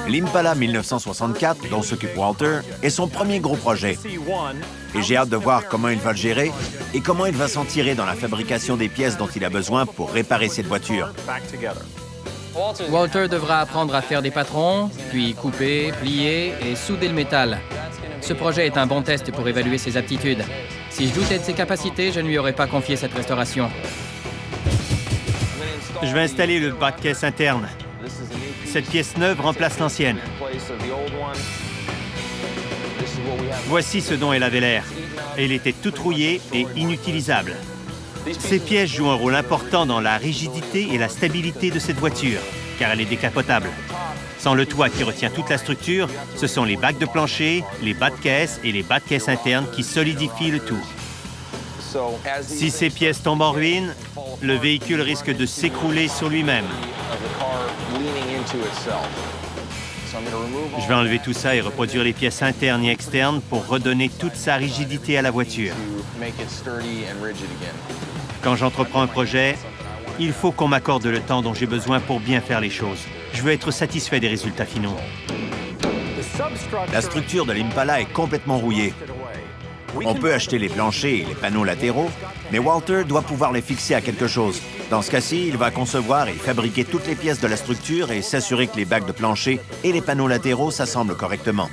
L'Impala 1964, dont s'occupe Walter, est son premier gros projet. Et j'ai hâte de voir comment il va le gérer et comment il va s'en tirer dans la fabrication des pièces dont il a besoin pour réparer cette voiture. Walter devra apprendre à faire des patrons, puis couper, plier et souder le métal. Ce projet est un bon test pour évaluer ses aptitudes. Si je doutais de ses capacités, je ne lui aurais pas confié cette restauration. Je vais installer le bas de caisse interne. Cette pièce neuve remplace l'ancienne. Voici ce dont elle avait l'air. Elle était toute rouillée et inutilisable. Ces pièces jouent un rôle important dans la rigidité et la stabilité de cette voiture, car elle est décapotable. Sans le toit qui retient toute la structure, ce sont les bacs de plancher, les bas de caisse et les bas de caisse internes qui solidifient le tout. Si ces pièces tombent en ruine, le véhicule risque de s'écrouler sur lui-même. Je vais enlever tout ça et reproduire les pièces internes et externes pour redonner toute sa rigidité à la voiture. Quand j'entreprends un projet, il faut qu'on m'accorde le temps dont j'ai besoin pour bien faire les choses. Je veux être satisfait des résultats finaux. La structure de l'Impala est complètement rouillée. On peut acheter les planchers et les panneaux latéraux, mais Walter doit pouvoir les fixer à quelque chose. Dans ce cas-ci, il va concevoir et fabriquer toutes les pièces de la structure et s'assurer que les bacs de plancher et les panneaux latéraux s'assemblent correctement.